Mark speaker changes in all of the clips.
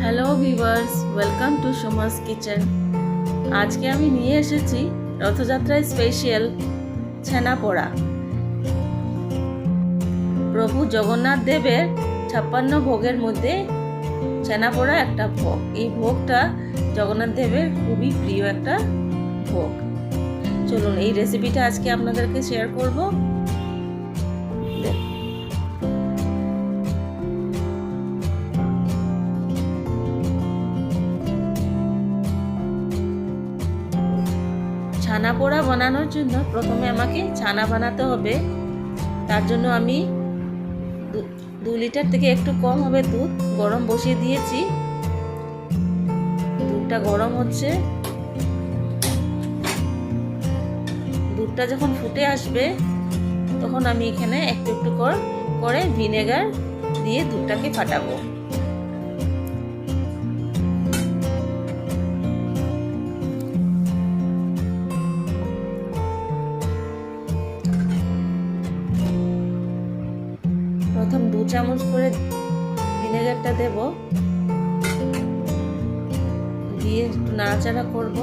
Speaker 1: Hello viewers, welcome to Soma's kitchen. আজকে আমি নিয়ে এসেছি রথযাত্রায় স্পেশাল ছানা পোড়া। প্রভু জগন্নাথ দেবের 56 ভোগের মধ্যে ছানা পোড়া একটা ভোগ। এই ভোগটা জগন্নাথ দেবের খুবই প্রিয় একটা ভোগ। চলুন এই রেসিপিটা আজকে আপনাদেরকে শেয়ার করব। ছানা পোড়া বানানোর জন্য প্রথমে আমাকে ছানা বানাতে হবে। তার জন্য আমি 2 লিটার থেকে একটু কম হবে দুধ গরম বসিয়ে দিয়েছি। দুধটা গরম হচ্ছে। দুধটা যখন ফুটে আসবে তখন আমি এখানে একটু একটু করে ভিনেগার দিয়ে দুধটাকে ফাটাবো। প্রথম 2 চামচ করে ভিনেগারটা দেব, দিয়ে একটু নাড়াচাড়া করব।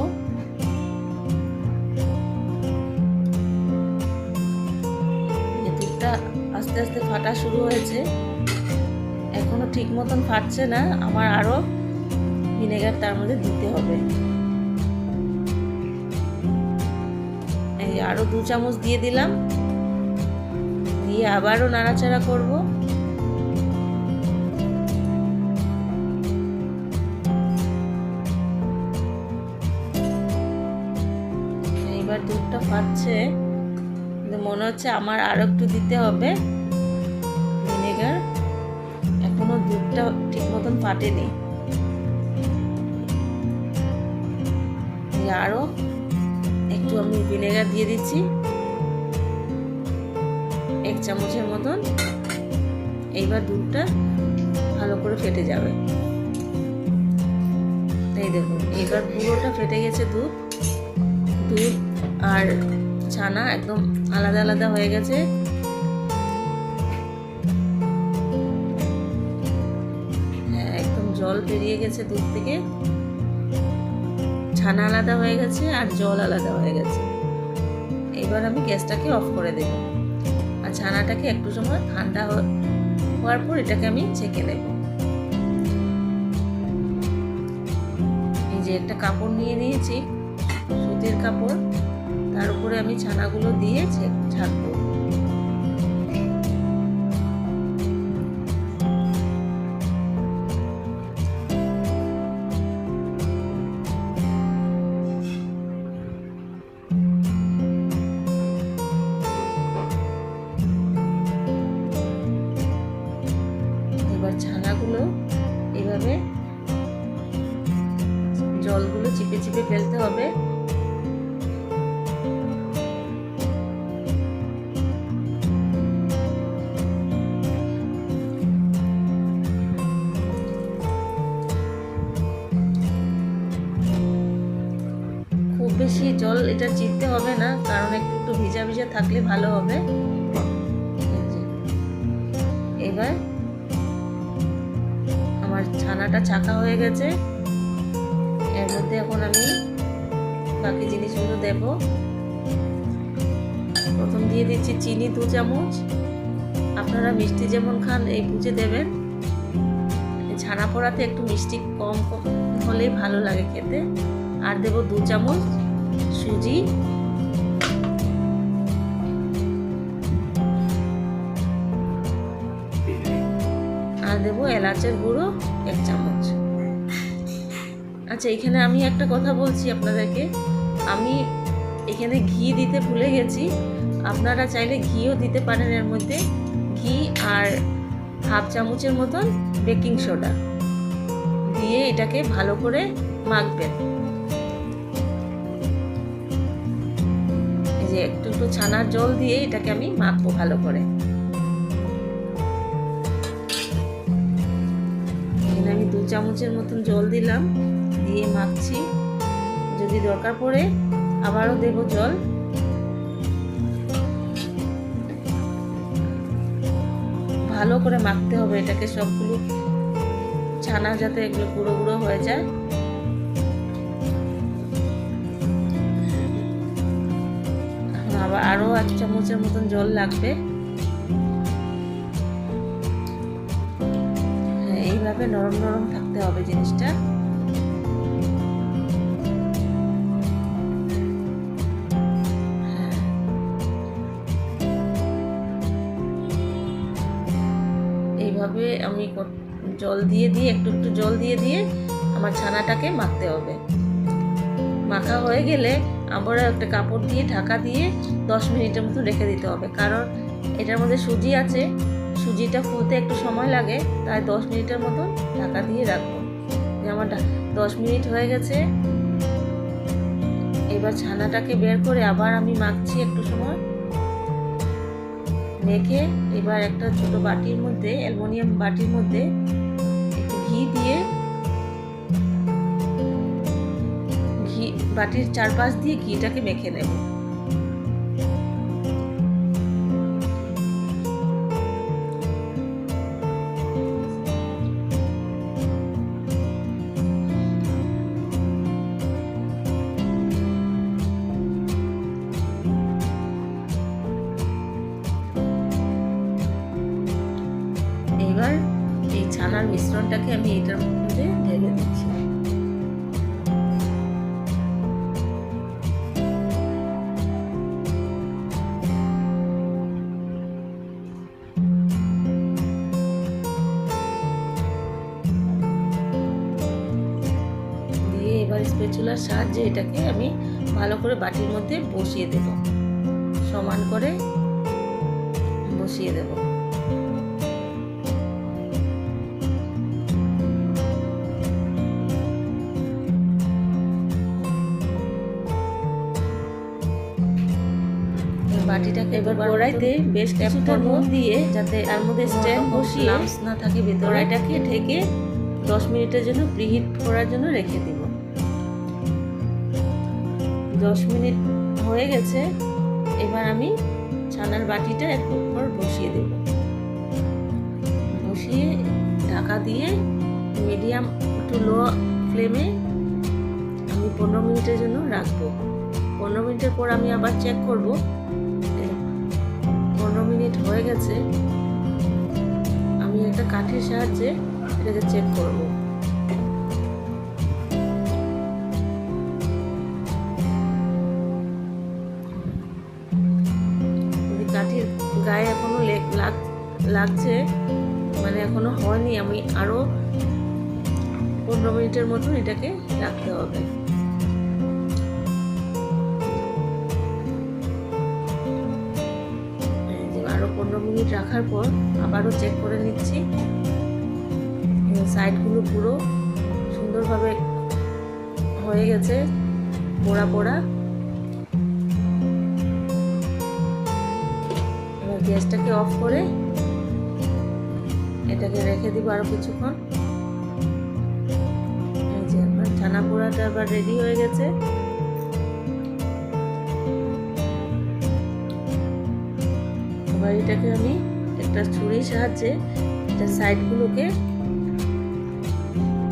Speaker 1: দুধটা আস্তে আস্তে ফাটা শুরু হয়েছে, এখনো ঠিক মতন ফাটছে না, আমার আরো ভিনেগার তার মধ্যে দিতে হবে। এই আরো 2 চামচ দিয়ে দিলাম, দিয়ে আবারও নাড়াচাড়া করব। এবার দুধটা ফাটছে, মনে হচ্ছে আমার আরো একটু দিতে হবে ভিনেগার। এখনো দুধটা ঠিক মতন ফাটেনি, আরো একটু আমি ভিনেগার দিয়ে দিচ্ছি 1 চামচের মতন। এইবার দুধটা ভালো করে ফেটে যাবে। এই দেখুন, এইবার পুরোটা ফেটে গেছে। দুধ আর ছানা একদম আলাদা আলাদা হয়ে গেছে। একদম জল বেরিয়ে গেছে দুধ থেকে, ছানা আলাদা হয়ে গেছে আর জল আলাদা হয়ে গেছে। এবার আমি গ্যাসটাকে অফ করে দেব আর ছানাটাকে একটু সময় ঠান্ডা হওয়ার পর এটাকে আমি ছেঁকে নেব। এই যে একটা কাপড় নিয়ে নিয়েছি, সুতির কাপড়, তার উপরে আমি ছানাগুলো দিয়ে ছাড়বো। এবার ছানাগুলো এইভাবে জলগুলো চিপে চিপে ফেলতে হবে। খুব বেশি জল এটা চিপতে হবে না, কারণ একটু ভিজা ভিজা থাকলে ভালো হবে। এবার আমার ছানাটা ছাকা হয়ে গেছে, এর মধ্যে এখন আমি বাকি জিনিসগুলো দেব। প্রথম দিয়ে দিচ্ছি চিনি 2 চামচ। আপনারা মিষ্টি যেমন খান এই বুঝে দেবেন। ছানা পোড়াতে একটু মিষ্টি কম হলেই ভালো লাগে খেতে। আর দেব 2 চামচ সুজি, আর দেব এলাচের গুঁড়ো 1 চামচ। আচ্ছা, এখানে আমি একটা কথা বলছি আপনাদেরকে, আমি এখানে ঘি দিতে ভুলে গেছি। আপনারা চাইলে ঘিও দিতে পারেন এর মধ্যে। ঘি আর 1/2 চামচের মতন বেকিং সোডা দিয়ে এটাকে ভালো করে মাখবেন। এই যে একটু একটু ছানার জল দিয়ে এটাকে আমি মাখবো ভালো করে। এখানে আমি 2 চামচের মতন জল দিলাম, দিয়ে মাখছি। যদি দরকার পড়ে আবারও দেব জল। ভালো করে মাখতে হবে এটাকে, সবগুলো ছানা যাতে এগুলো গুঁড়ো গুঁড়ো হয়ে যায়। এখন আবার আরও 1 চামচের মতন জল লাগবে। হ্যাঁ, এইভাবে নরম নরম থাকতে হবে জিনিসটা। এইভাবে আমি জল দিয়ে দিয়ে একটু একটু জল দিয়ে দিয়ে আমার ছানাটাকে মাখতে হবে। মাখা হয়ে গেলে আবার একটা কাপড় দিয়ে ঢাকা দিয়ে 10 মিনিটের মতো রেখে দিতে হবে, কারণ এটার মধ্যে সুজি আছে, সুজিটা ফুলতে একটু সময় লাগে, তাই 10 মিনিটের মতো ঢাকা দিয়ে রাখবো। আমার 10 মিনিট হয়ে গেছে। এবার ছানাটাকে বের করে আবার আমি মাখছি একটু সময়। মেখে এবার একটা ছোট বাটির মধ্যে, অ্যালুমিনিয়াম বাটির মধ্যে একটু ঘি দিয়ে, বাটির চারপাশ দিয়ে ঘিটাকে মেখে নেব। এবার এই ছানার মিশ্রণটাকে আমি এটার মধ্যে ঢেলে দিচ্ছি। দিয়ে এবার স্প্যাচুলার সাহায্যে এটাকে আমি ভালো করে বাটির মধ্যে বসিয়ে দেব, সমান করে বসিয়ে দেব। বাটিটাকে এবার কড়াইতে বেশ কিছুটা নুন দিয়ে, যাতে এর মধ্যে স্ট্যান্ড বসিয়ে লাম্পস না থাকে ভেতরে, কড়াইটাকে ঢেকে 10 মিনিটের জন্য প্রিহিট করার জন্য রেখে দিব। 10 মিনিট হয়ে গেছে। এবার আমি ছানার বাটিটা এর উপর বসিয়ে দেব। বসিয়ে ঢাকা দিয়ে মিডিয়াম টু লো ফ্লেমে আমি 15 মিনিটের জন্য রাখবো। 15 মিনিটের পর আমি আবার চেক করব। 15 মিনিট হয়ে গেছে। আমি একটা কাঠির সাহায্যে এটাকে চেক করব। কাঠির গায়ে এখনো লাগছে, মানে এখনো হয়নি, আমি আরো 15 মিনিটের মতন এটাকে রাখতে হবে। আরো 15 মিনিট রাখার পর আবারও চেক করে নিচ্ছি। সাইডগুলো পুরো সুন্দরভাবে হয়ে গেছে, পোড়া পোড়া। এবার গ্যাসটাকে অফ করে এটাকে রেখে দিব আরো কিছুক্ষণ। এই যে আমার ছানা পোড়াটা আবার রেডি হয়ে গেছে। এবার এটাকে আমি একটা ছুরির সাহায্যে এটা সাইডগুলোকে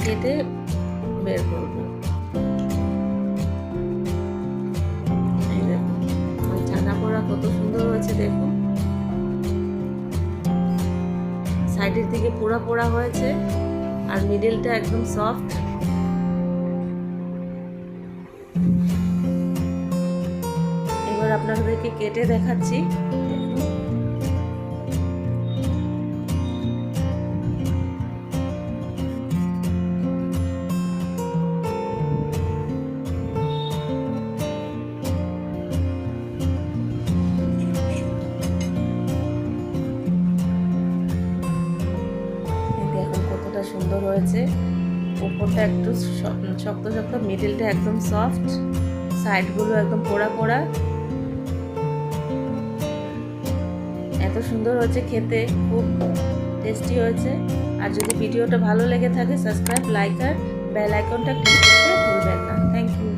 Speaker 1: কেটে বের করব। এই দেখুন আমার ছানা পোড়া কত সুন্দর হয়েছে, দেখুন সাইডের দিকে পোড়া পোড়া হয়েছে আর মিডলটা একদম সফট। এবার আপনাদেরকে কেটে দেখাচ্ছি। সুন্দর হয়েছে, উপরটা একটু শক্ত শক্ত, মিডলটা একদম সফট, সাইডগুলো একদম পোড়া পোড়া। এত সুন্দর হয়েছে খেতে, খুব টেস্টি হয়েছে। আর যদি ভিডিওটা ভালো লেগে থাকে সাবস্ক্রাইব, লাইক আর বেল আইকনটা ক্লিক করতে ভুলবেন না। Thank you.